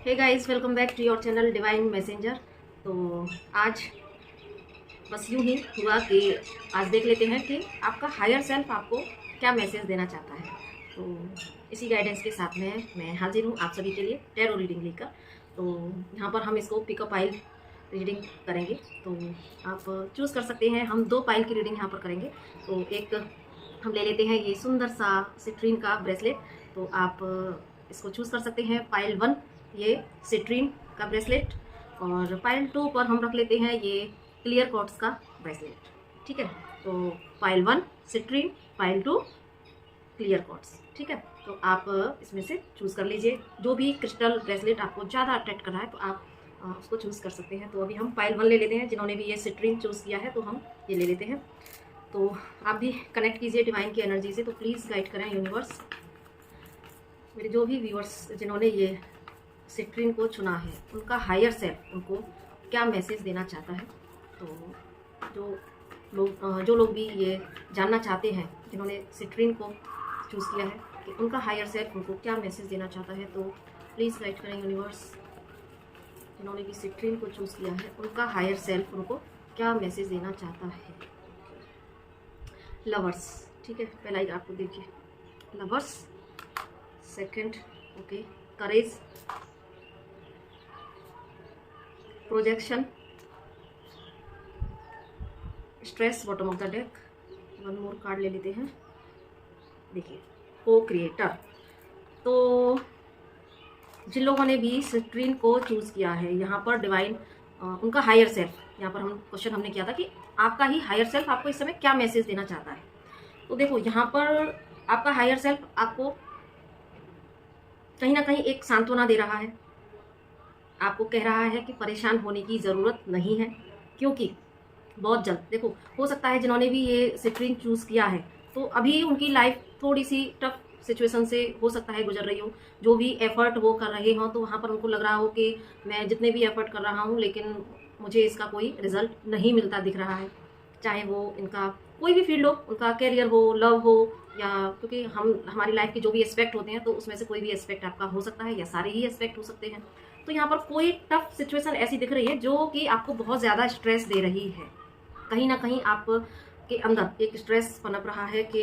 Hey guys, welcome back to your channel divine messenger. तो आज बस यूं ही हुआ कि आज देख लेते हैं कि आपका हायर सेल्फ आपको क्या मैसेज देना चाहता है। तो इसी गाइडेंस के साथ में मैं हाजिर हूँ आप सभी के लिए टैरो रीडिंग लेकर। तो यहाँ पर हम इसको पिकअप पाइल रीडिंग करेंगे। तो आप चूज़ कर सकते हैं, हम 2 पाइल की रीडिंग यहाँ पर करेंगे। तो एक हम ले लेते हैं ये सुंदर सा सिट्रीन का ब्रेसलेट। तो आप इसको चूज़ कर सकते हैं। पाइल 1 ये सिट्रीन का ब्रेसलेट, और पाइल 2 पर हम रख लेते हैं ये क्लियर क्वार्ट्ज का ब्रेसलेट। ठीक है, तो pile 1 citrine, pile 2 clear quartz. ठीक है, तो आप इसमें से चूज़ कर लीजिए जो भी क्रिस्टल ब्रेसलेट आपको ज़्यादा अट्रैक्ट कर रहा है, तो आप उसको चूज़ कर सकते हैं। तो अभी हम पाइल 1 ले लेते हैं। जिन्होंने भी ये सिट्रीन चूज़ किया है तो हम ये ले लेते हैं। तो आप भी कनेक्ट कीजिए डिवाइन की एनर्जी से। तो प्लीज़ गाइड करें यूनिवर्स, मेरे जो भी व्यूअर्स जिन्होंने ये सिट्रीन को चुना है, उनका हायर सेल्फ उनको क्या मैसेज देना चाहता है। तो जो लोग भी ये जानना चाहते हैं, जिन्होंने सिट्रीन को चूज़ किया है, कि उनका हायर सेल्फ उनको क्या मैसेज देना चाहता है, तो प्लीज़ गाइड करें यूनिवर्स। जिन्होंने भी सिट्रीन को चूज़ किया है, उनका हायर सेल्फ उनको क्या मैसेज देना चाहता है। लवर्स, ठीक है, पहला ही आपको देखिए lovers. Second okay, courage, projection, stress, bottom of the deck. One more card ले लेते हैं। देखिए को क्रिएटर। तो जिन लोगों ने भी सिट्रीन को चूज़ किया है, यहाँ पर डिवाइन उनका हायर सेल्फ, यहाँ पर हम क्वेश्चन हमने किया था कि आपका ही हायर सेल्फ आपको इस समय क्या मैसेज देना चाहता है। तो देखो यहाँ पर आपका हायर सेल्फ आपको कहीं ना कहीं एक सांत्वना दे रहा है। आपको कह रहा है कि परेशान होने की ज़रूरत नहीं है, क्योंकि बहुत जल्द देखो, हो सकता है जिन्होंने भी ये सिट्रीन चूज़ किया है तो अभी उनकी लाइफ थोड़ी सी टफ सिचुएशन से हो सकता है गुजर रही हो। जो भी एफर्ट वो कर रहे हों, तो वहाँ पर उनको लग रहा हो कि मैं जितने भी एफर्ट कर रहा हूँ, लेकिन मुझे इसका कोई रिजल्ट नहीं मिलता दिख रहा है। चाहे वो इनका कोई भी फील्ड हो, उनका कैरियर हो, लव हो, या क्योंकि हमारी लाइफ के जो भी एस्पेक्ट होते हैं, तो उसमें से कोई भी एस्पेक्ट आपका हो सकता है, या सारे ही एस्पेक्ट हो सकते हैं। तो यहाँ पर कोई टफ सिचुएशन ऐसी दिख रही है जो कि आपको बहुत ज़्यादा स्ट्रेस दे रही है। कहीं ना कहीं आप के अंदर एक स्ट्रेस पनप रहा है कि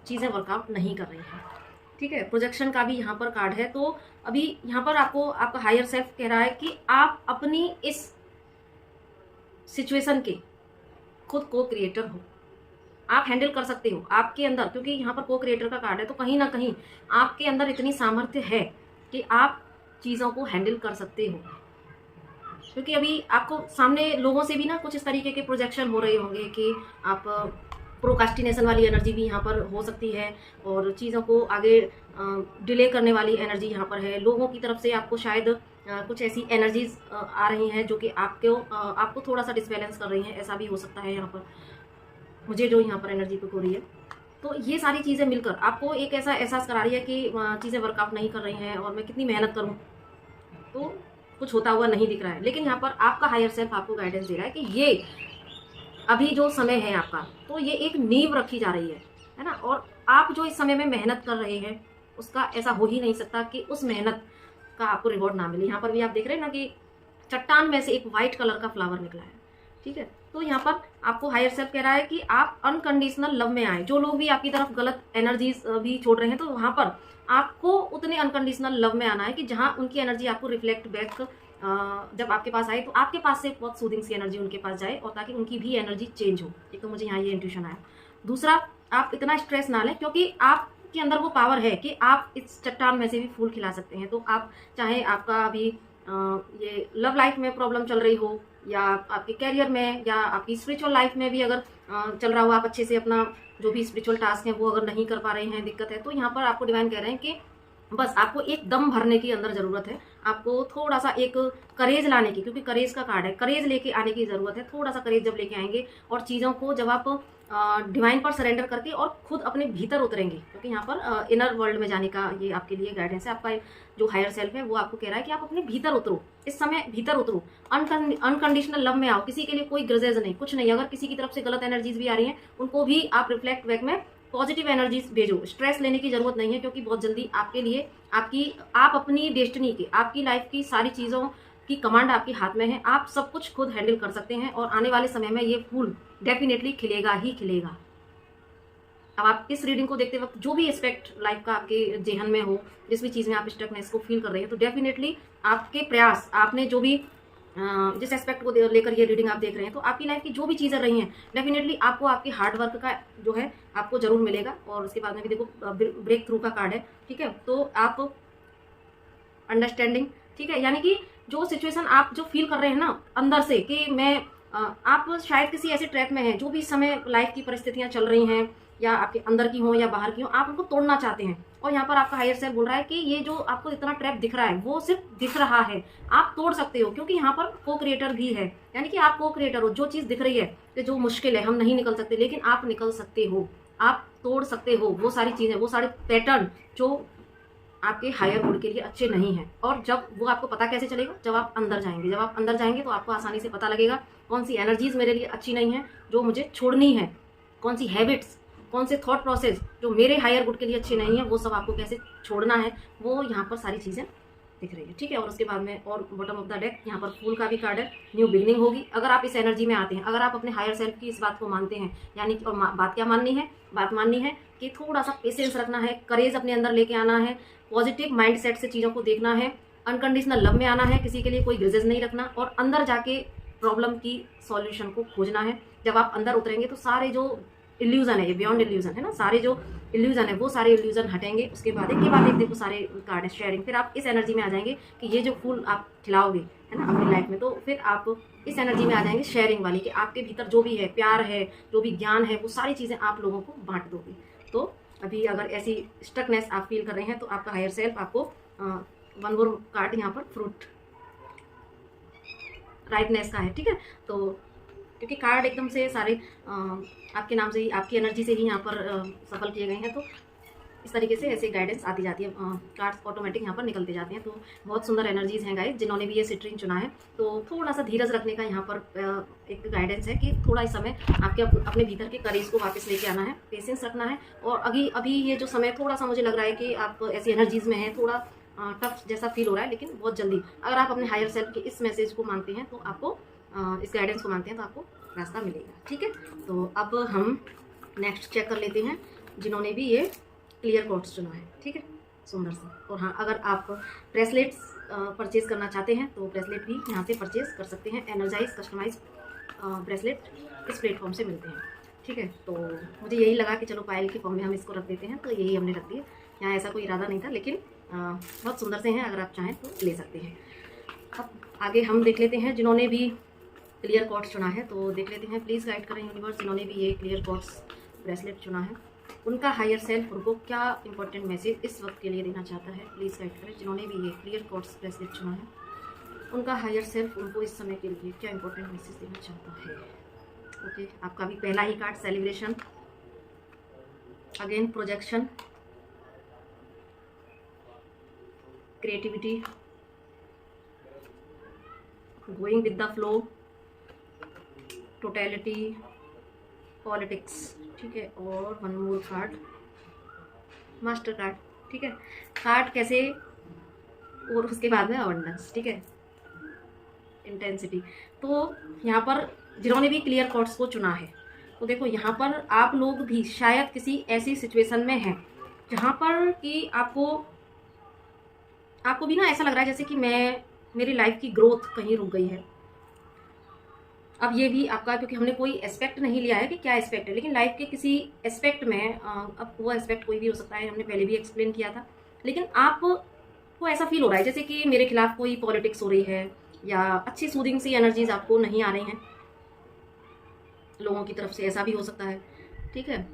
चीज़ें वर्कआउट नहीं कर रही हैं। ठीक है, प्रोजेक्शन का भी यहाँ पर कार्ड है। तो अभी यहाँ पर आपको आपका हायर सेल्फ कह रहा है कि आप अपनी इस सिचुएशन के खुद को क्रिएटर हो, आप हैंडल कर सकते हो। आपके अंदर, क्योंकि यहाँ पर को क्रिएटर का कार्ड है, तो कहीं ना कहीं आपके अंदर इतनी सामर्थ्य है कि आप चीज़ों को हैंडल कर सकते हो। क्योंकि अभी आपको सामने लोगों से भी ना कुछ इस तरीके के प्रोजेक्शन हो रहे होंगे कि आप प्रोकास्टिनेशन वाली एनर्जी भी यहाँ पर हो सकती है, और चीज़ों को आगे डिले करने वाली एनर्जी यहाँ पर है। लोगों की तरफ से आपको शायद कुछ ऐसी एनर्जीज आ रही हैं जो कि आपको थोड़ा सा डिसबैलेंस कर रही हैं, ऐसा भी हो सकता है। यहाँ पर मुझे जो यहाँ पर एनर्जी पिक हो रही है, तो ये सारी चीज़ें मिलकर आपको एक ऐसा एहसास करा रही है कि चीज़ें वर्कआउट नहीं कर रही हैं और मैं कितनी मेहनत करूँ तो कुछ होता हुआ नहीं दिख रहा है। लेकिन यहाँ पर आपका हायर सेल्फ आपको गाइडेंस दे रहा है कि ये अभी जो समय है आपका, तो ये एक नींव रखी जा रही है ना। और आप जो इस समय में मेहनत कर रहे हैं, उसका ऐसा हो ही नहीं सकता कि उस मेहनत का आपको रिवॉर्ड ना मिले। यहाँ पर भी आप देख रहे हैं ना कि चट्टान में से एक वाइट कलर का फ्लावर निकला है। ठीक है, तो यहाँ पर आपको हायर सेल्फ कह रहा है कि आप अनकंडीशनल लव में आए। जो लोग भी आपकी तरफ गलत एनर्जीज भी छोड़ रहे हैं, तो वहाँ पर आपको उतने अनकंडीशनल लव में आना है कि जहाँ उनकी एनर्जी आपको रिफ्लेक्ट बैक जब आपके पास आए, तो आपके पास से बहुत सूदिंग सी एनर्जी उनके पास जाए, और ताकि उनकी भी एनर्जी चेंज हो। एक तो मुझे यहाँ ये इंट्यूशन आया। दूसरा, आप इतना स्ट्रेस ना लें, क्योंकि आपके अंदर वो पावर है कि आप इस चट्टान में से भी फूल खिला सकते हैं। तो आप चाहे आपका अभी ये लव लाइफ में प्रॉब्लम चल रही हो, या आपके कैरियर में, या आपकी स्पिरिचुअल लाइफ में भी अगर चल रहा हो, आप अच्छे से अपना जो भी स्पिरिचुअल टास्क हैं वो अगर नहीं कर पा रहे हैं, दिक्कत है, तो यहाँ पर आपको डिवाइन कह रहे हैं कि बस आपको एक दम भरने की अंदर ज़रूरत है। आपको थोड़ा सा एक करेज लाने की, क्योंकि करेज का कार्ड है, करेज लेके आने की ज़रूरत है। थोड़ा सा करेज जब लेके आएंगे और चीज़ों को जब आप डिवाइन पर सरेंडर करके और खुद अपने भीतर उतरेंगे, क्योंकि यहाँ पर इनर वर्ल्ड में जाने का ये आपके लिए गाइडेंस है। आपका जो हायर सेल्फ है वो आपको कह रहा है कि आप अपने भीतर उतरो, इस समय भीतर उतरो, अनकंडीशनल लव में आओ। किसी के लिए कोई ग्रजेज नहीं, कुछ नहीं। अगर किसी की तरफ से गलत एनर्जीज भी आ रही हैं, उनको भी आप रिफ्लेक्ट बैक में पॉजिटिव एनर्जीज भेजो। स्ट्रेस लेने की जरूरत नहीं है, क्योंकि बहुत जल्दी आपके लिए आप अपनी डेस्टिनी की, आपकी लाइफ की सारी चीज़ों की कमांड आपके हाथ में है। आप सब कुछ खुद हैंडल कर सकते हैं और आने वाले समय में ये फूल डेफिनेटली खिलेगा ही खिलेगा। अब आप इस रीडिंग को देखते वक्त जो भी एस्पेक्ट लाइफ का आपके जेहन में हो, जिस भी चीज़ में आप स्टकनेस को फील कर रहे हैं, तो डेफिनेटली आपके प्रयास, आपने जो भी जिस एस्पेक्ट को लेकर ये रीडिंग आप देख रहे हैं, तो आपकी लाइफ की जो भी चीज़ें रही हैं, डेफिनेटली आपको आपके हार्ड वर्क का जो है आपको जरूर मिलेगा। और उसके बाद में भी देखो ब्रेक थ्रू का कार्ड है, ठीक है। तो आप अंडरस्टैंडिंग, ठीक है, यानी कि जो सिचुएशन आप जो फील कर रहे हैं ना अंदर से कि मैं आप शायद किसी ऐसे ट्रैप में हैं, जो भी समय लाइफ की परिस्थितियां चल रही हैं, या आपके अंदर की हो या बाहर की हो, आप उनको तोड़ना चाहते हैं। और यहाँ पर आपका हायर सेल्फ बोल रहा है कि ये जो आपको इतना ट्रैप दिख रहा है वो सिर्फ दिख रहा है, आप तोड़ सकते हो, क्योंकि यहाँ पर को क्रिएटर भी है, यानी कि आप को क्रिएटर हो। जो चीज़ दिख रही है कि जो मुश्किल है, हम नहीं निकल सकते, लेकिन आप निकल सकते हो, आप तोड़ सकते हो वो सारी चीज़ें, वो सारे पैटर्न जो आपके हायर गुड के लिए अच्छे नहीं हैं। और जब वो आपको पता कैसे चलेगा, जब आप अंदर जाएंगे। जब आप अंदर जाएंगे तो आपको आसानी से पता लगेगा कौन सी एनर्जीज मेरे लिए अच्छी नहीं है, जो मुझे छोड़नी है, कौन सी हैबिट्स, कौन से थॉट प्रोसेस जो मेरे हायर गुड के लिए अच्छे नहीं है, वो सब आपको कैसे छोड़ना है, वो यहाँ पर सारी चीज़ें दिख रही है, ठीक है। और उसके बाद में और बॉटम ऑफ द डेक यहाँ पर फूल का भी कार्ड है, न्यू बिगनिंग होगी। अगर आप इस एनर्जी में आते हैं, अगर आप अपने हायर सेल्फ की इस बात को मानते हैं, यानी कि और बात क्या माननी है, बात माननी है कि थोड़ा सा पेशेंस रखना है, करेज अपने अंदर लेके आना है, पॉजिटिव माइंड सेट से चीज़ों को देखना है, अनकंडीशनल लव में आना है, किसी के लिए कोई ग्रजेस नहीं रखना, और अंदर जाके प्रॉब्लम की सॉल्यूशन को खोजना है। जब आप अंदर उतरेंगे तो सारे जो इल्यूजन है, ये बियॉन्ड इल्यूजन है ना, सारे जो इल्यूजन है वो सारे इल्यूजन हटेंगे। उसके बाद एक के बाद एक देखो सारे कार्ड है शेयरिंग, फिर आप इस एनर्जी में आ जाएंगे कि ये जो फूल आप खिलाओगे है ना अपनी लाइफ में, तो फिर आप इस एनर्जी में आ जाएंगे शेयरिंग वाली, कि आपके भीतर जो भी है, प्यार है, जो भी ज्ञान है, वो सारी चीज़ें आप लोगों को बांट दोगे। तो अभी अगर ऐसी स्टकनेस आप फील कर रहे हैं तो आपका हायर सेल्फ आपको वन मोर कार्ड यहाँ पर फ्रूट राइटनेस का है, ठीक है। तो क्योंकि कार्ड एकदम से सारे आपके नाम से ही, आपकी एनर्जी से ही यहाँ पर सफल किए गए हैं, तो इस तरीके से ऐसे गाइडेंस आती जाती है, कार्ड्स ऑटोमेटिक यहाँ पर निकलते जाते हैं। तो बहुत सुंदर एनर्जीज हैं गाइस, जिन्होंने भी ये सिट्रीन चुना है। तो थोड़ा सा धीरज रखने का यहाँ पर एक गाइडेंस है कि थोड़ा इस समय आपके अपने भीतर के करेज को वापस लेके आना है, पेशेंस रखना है। और अभी ये जो समय थोड़ा सा मुझे लग रहा है कि आप ऐसी एनर्जीज में हैं, थोड़ा टफ जैसा फील हो रहा है, लेकिन बहुत जल्दी अगर आप अपने हायर सेल्फ के इस मैसेज को मानते हैं, तो आपको इस गाइडेंस को मानते हैं, तो आपको रास्ता मिलेगा, ठीक है। तो अब हम नेक्स्ट चेक कर लेते हैं जिन्होंने भी ये क्लियर कॉर्ड्स चुना है, ठीक है, सुंदर सा। और हाँ, अगर आप ब्रेसलेट्स परचेज करना चाहते हैं तो ब्रेसलेट भी यहाँ से परचेज कर सकते हैं। एनर्जाइज कस्टमाइज ब्रेसलेट इस प्लेटफॉर्म से मिलते हैं, ठीक है। तो मुझे यही लगा कि चलो पायल के फॉर्म में हम इसको रख देते हैं, तो यही हमने रख दिया। यहाँ ऐसा कोई इरादा नहीं था, लेकिन बहुत सुंदर से हैं, अगर आप चाहें तो ले सकते हैं। अब आगे हम देख लेते हैं जिन्होंने भी क्लियर कॉर्ड्स चुना है, तो देख लेते हैं। प्लीज़ गाइड करें यूनिवर्स, जिन्होंने भी ये क्लियर कॉर्ड्स ब्रेसलेट चुना है, उनका हायर सेल्फ उनको क्या इंपॉर्टेंट मैसेज इस वक्त के लिए देना चाहता है। प्लीज़ गाइड करें। जिन्होंने भी ये क्लियर कॉर्ड्स ब्रेसलेट चुना है, उनका हायर सेल्फ उनको इस समय के लिए क्या इंपॉर्टेंट मैसेज देना चाहता है। ओके, आपका भी पहला ही card celebration, again projection, creativity, going with the flow, totality, politics, ठीक है। और one more card master card, ठीक है। कार्ड कैसे, और उसके बाद में अबंडेंस, ठीक है, इंटेंसिटी। तो यहाँ पर जिन्होंने भी क्लियर कॉर्ड्स को चुना है, तो देखो यहाँ पर आप लोग भी शायद किसी ऐसी सिचुएशन में हैं जहाँ पर कि आपको भी ना ऐसा लग रहा है जैसे कि मेरी लाइफ की ग्रोथ कहीं रुक गई है। अब ये भी आपका, क्योंकि हमने कोई एस्पेक्ट नहीं लिया है कि क्या एस्पेक्ट है, लेकिन लाइफ के किसी एस्पेक्ट में, अब वो एस्पेक्ट कोई भी हो सकता है, हमने पहले भी एक्सप्लेन किया था, लेकिन आपको ऐसा फील हो रहा है जैसे कि मेरे खिलाफ कोई पॉलिटिक्स हो रही है, या अच्छी सूदिंग सी एनर्जीज आपको नहीं आ रही हैं लोगों की तरफ से, ऐसा भी हो सकता है, ठीक है।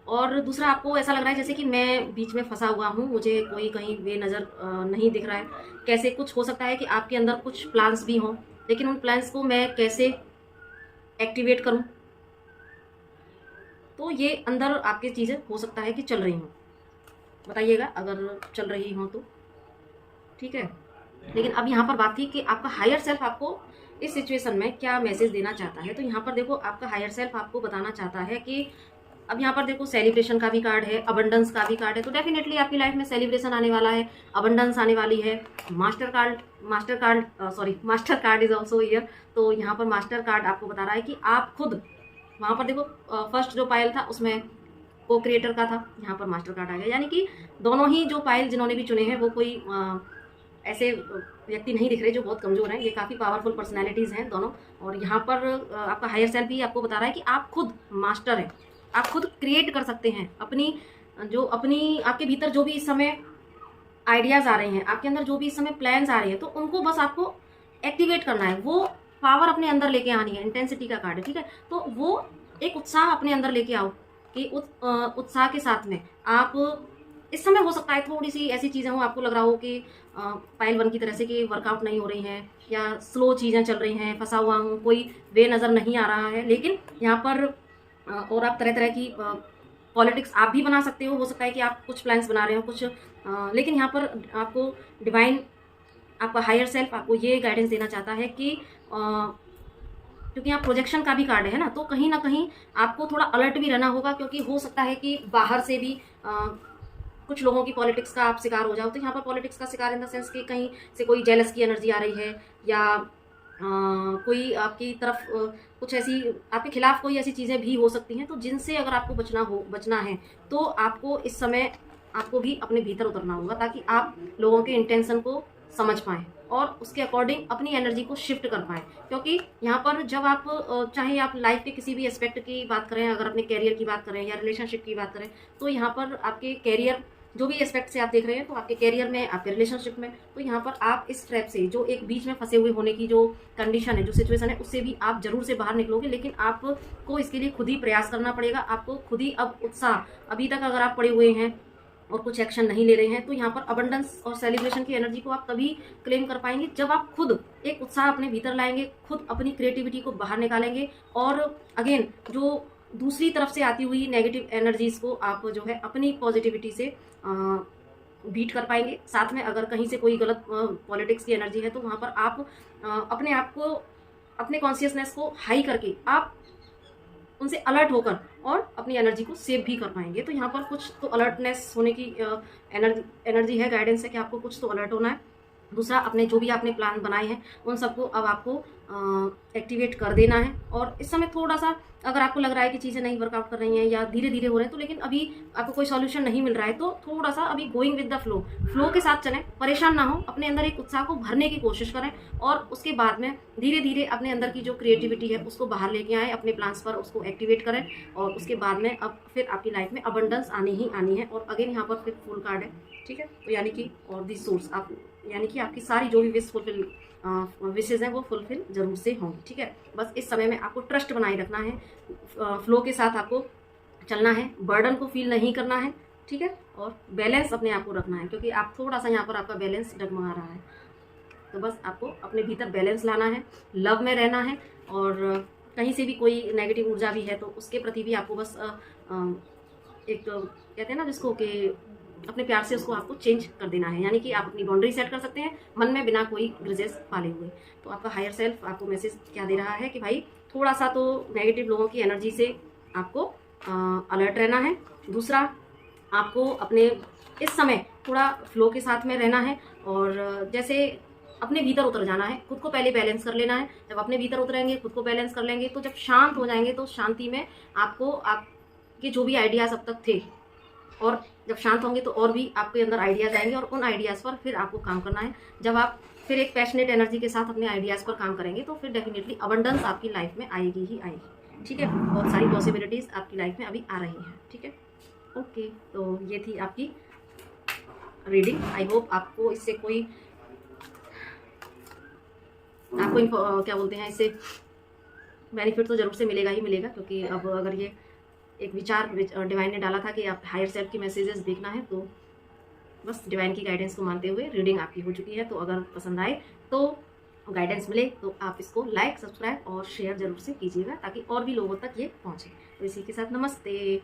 और दूसरा, आपको ऐसा लग रहा है जैसे कि मैं बीच में फंसा हुआ हूँ, मुझे कोई कहीं वे नज़र नहीं दिख रहा है। कैसे, कुछ हो सकता है कि आपके अंदर कुछ प्लान्स भी हों, लेकिन उन प्लान्स को मैं कैसे एक्टिवेट करूं, तो ये अंदर आपके चीज़ें हो सकता है कि चल रही हों, बताइएगा अगर चल रही हों तो, ठीक है। लेकिन अब यहाँ पर बात थी कि आपका हायर सेल्फ आपको इस सिचुएशन में क्या मैसेज देना चाहता है। तो यहाँ पर देखो, आपका हायर सेल्फ आपको बताना चाहता है कि अब यहाँ पर देखो सेलिब्रेशन का भी कार्ड है, अबंडेंस का भी कार्ड है, तो डेफिनेटली आपकी लाइफ में सेलिब्रेशन आने वाला है, अबंडेंस आने वाली है। Master card is also here. तो यहाँ पर मास्टर कार्ड आपको बता रहा है कि आप खुद, वहाँ पर देखो फर्स्ट जो पायल था उसमें को क्रिएटर का था, यहाँ पर मास्टर कार्ड आ गया, यानी कि दोनों ही जो पायल जिन्होंने भी चुने हैं वो कोई ऐसे व्यक्ति नहीं दिख रहे जो बहुत कमज़ोर हैं, ये काफ़ी पावरफुल पर्सनैलिटीज़ हैं दोनों। और यहाँ पर आपका हायर सेल्फ भी आपको बता रहा है कि आप खुद मास्टर हैं, आप खुद क्रिएट कर सकते हैं अपनी आपके भीतर जो भी इस समय आइडियाज़ आ रहे हैं, आपके अंदर जो भी इस समय प्लान्स आ रहे हैं, तो उनको बस आपको एक्टिवेट करना है, वो पावर अपने अंदर लेके आनी है। इंटेंसिटी का कार्ड है, ठीक है। तो वो एक उत्साह अपने अंदर लेके आओ कि उत्साह के साथ में आप इस समय, हो सकता है थोड़ी सी ऐसी चीज़ें हो, आपको लग रहा हो कि पाइल 1 की तरह से कि वर्कआउट नहीं हो रही हैं या स्लो चीज़ें चल रही हैं, फंसा हुआ हूँ, कोई वे नज़र नहीं आ रहा है। लेकिन यहाँ पर और आप तरह तरह की पॉलिटिक्स आप भी बना सकते हो सकता है कि आप कुछ प्लान्स बना रहे हो कुछ, लेकिन यहाँ पर आपको डिवाइन, आपका हायर सेल्फ आपको ये गाइडेंस देना चाहता है कि क्योंकि यहाँ प्रोजेक्शन का भी कार्ड है ना, तो कहीं ना कहीं आपको थोड़ा अलर्ट भी रहना होगा, क्योंकि हो सकता है कि बाहर से भी कुछ लोगों की पॉलिटिक्स का आप शिकार हो जाओ। तो यहाँ पर पॉलिटिक्स का शिकार इन द सेंस कि कहीं से कोई जेलस की एनर्जी आ रही है, या कोई आपकी तरफ कुछ ऐसी आपके खिलाफ कोई ऐसी चीज़ें भी हो सकती हैं, तो जिनसे अगर आपको बचना है तो आपको इस समय आपको भी अपने भीतर उतरना होगा, ताकि आप लोगों के इंटेंशन को समझ पाएँ और उसके अकॉर्डिंग अपनी एनर्जी को शिफ्ट कर पाएँ। क्योंकि यहाँ पर जब आप चाहे आप लाइफ के किसी भी एस्पेक्ट की बात करें, अगर अपने कैरियर की बात करें या रिलेशनशिप की बात करें, तो यहाँ पर आपके कैरियर जो भी एस्पेक्ट से आप देख रहे हैं, तो आपके कैरियर में, आपके रिलेशनशिप में, तो यहाँ पर आप इस ट्रैप से, जो एक बीच में फंसे हुए होने की जो कंडीशन है, जो सिचुएशन है, उससे भी आप जरूर से बाहर निकलोगे। लेकिन आपको इसके लिए खुद ही प्रयास करना पड़ेगा, आपको खुद ही अब उत्साह, अभी तक अगर आप पड़े हुए हैं और कुछ एक्शन नहीं ले रहे हैं, तो यहाँ पर अबंडेंस और सेलिब्रेशन की एनर्जी को आप तभी क्लेम कर पाएंगे जब आप खुद एक उत्साह अपने भीतर लाएंगे, खुद अपनी क्रिएटिविटी को बाहर निकालेंगे, और अगेन जो दूसरी तरफ से आती हुई नेगेटिव एनर्जीज को आप जो है अपनी पॉजिटिविटी से बीट कर पाएंगे। साथ में अगर कहीं से कोई गलत पॉलिटिक्स की एनर्जी है, तो वहाँ पर आप अपने आप को, अपने कॉन्शियसनेस को हाई करके आप उनसे अलर्ट होकर और अपनी एनर्जी को सेव भी कर पाएंगे। तो यहाँ पर कुछ तो अलर्टनेस होने की एनर्जी है, गाइडेंस है कि आपको कुछ तो अलर्ट होना है। दूसरा, अपने जो भी आपने प्लान बनाए हैं उन सबको अब आपको एक्टिवेट कर देना है। और इस समय थोड़ा सा अगर आपको लग रहा है कि चीज़ें नहीं वर्कआउट कर रही हैं या धीरे धीरे हो रहे हैं, तो लेकिन अभी आपको कोई सॉल्यूशन नहीं मिल रहा है, तो थोड़ा सा अभी गोइंग विद द फ्लो के साथ चलें, परेशान ना हो, अपने अंदर एक उत्साह को भरने की कोशिश करें, और उसके बाद में धीरे धीरे अपने अंदर की जो क्रिएटिविटी है उसको बाहर लेके आएँ, अपने प्लान्स पर उसको एक्टिवेट करें, और उसके बाद में अब फिर आपकी लाइफ में अबंडेंस आनी ही आनी है। और अगेन यहाँ पर फिर फुल कार्ड है, ठीक है। तो यानी कि और दी सोर्स, आप यानी कि आपकी सारी जो भी विशेज हैं वो फुलफिल जरूर से होंगी, ठीक है। बस इस समय में आपको ट्रस्ट बनाए रखना है, फ्लो के साथ आपको चलना है, बर्डन को फील नहीं करना है, ठीक है। और बैलेंस अपने आप को रखना है, क्योंकि आप थोड़ा सा यहाँ पर आपका बैलेंस डगमगा रहा है, तो बस आपको अपने भीतर बैलेंस लाना है, लव में रहना है, और कहीं से भी कोई नेगेटिव ऊर्जा भी है तो उसके प्रति भी आपको बस एक कहते हैं ना जिसको कि अपने प्यार से उसको आपको चेंज कर देना है, यानी कि आप अपनी बाउंड्री सेट कर सकते हैं मन में बिना कोई ग्रजेस पाले हुए। तो आपका हायर सेल्फ आपको मैसेज क्या दे रहा है कि भाई थोड़ा सा तो नेगेटिव लोगों की एनर्जी से आपको अलर्ट रहना है। दूसरा, आपको अपने इस समय थोड़ा फ्लो के साथ में रहना है, और जैसे अपने भीतर उतर जाना है, खुद को पहले बैलेंस कर लेना है। जब अपने भीतर उतरेंगे, खुद को बैलेंस कर लेंगे, तो जब शांत हो जाएंगे तो शांति में आपको आपके जो भी आइडियाज़ अब तक थे, और जब शांत होंगे तो और भी आपके अंदर आइडियाज़ आएंगे, और उन आइडियाज़ पर फिर आपको काम करना है। जब आप फिर एक पैशनेट एनर्जी के साथ अपने आइडियाज़ पर काम करेंगे, तो फिर डेफिनेटली अबंडेंस आपकी लाइफ में आएगी ही आएगी, ठीक है। बहुत सारी पॉसिबिलिटीज़ आपकी लाइफ में अभी आ रही हैं, ठीक है। ओके, तो ये थी आपकी रीडिंग। आई होप आपको इससे कोई क्या बोलते हैं, इससे बेनिफिट तो जरूर से मिलेगा ही मिलेगा, क्योंकि अब अगर ये एक विचार डिवाइन ने डाला था कि आप हायर सेल्फ की मैसेजेस देखना है, तो बस डिवाइन की गाइडेंस को मानते हुए रीडिंग आपकी हो चुकी है। तो अगर पसंद आए, तो गाइडेंस मिले, तो आप इसको लाइक, सब्सक्राइब और शेयर जरूर से कीजिएगा, ताकि और भी लोगों तक ये पहुँचे। तो इसी के साथ नमस्ते।